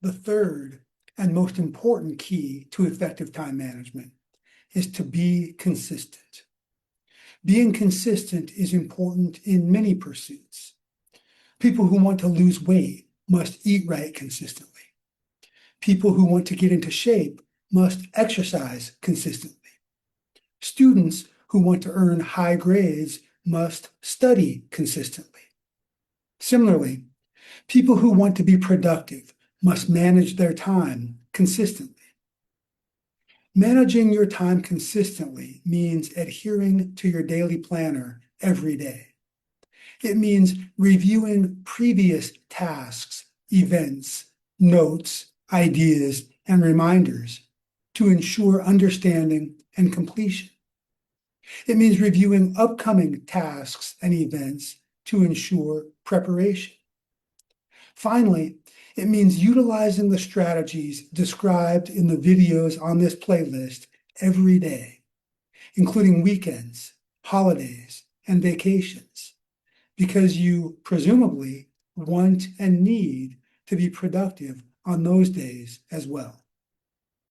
The third and most important key to effective time management is to be consistent. Being consistent is important in many pursuits. People who want to lose weight must eat right consistently. People who want to get into shape must exercise consistently. Students who want to earn high grades must study consistently. Similarly, people who want to be productive must manage their time consistently. Managing your time consistently means adhering to your daily planner every day. It means reviewing previous tasks, events, notes, ideas, and reminders to ensure understanding and completion. It means reviewing upcoming tasks and events to ensure preparation. Finally, it means utilizing the strategies described in the videos on this playlist every day, including weekends, holidays, and vacations, because you presumably want and need to be productive on those days as well.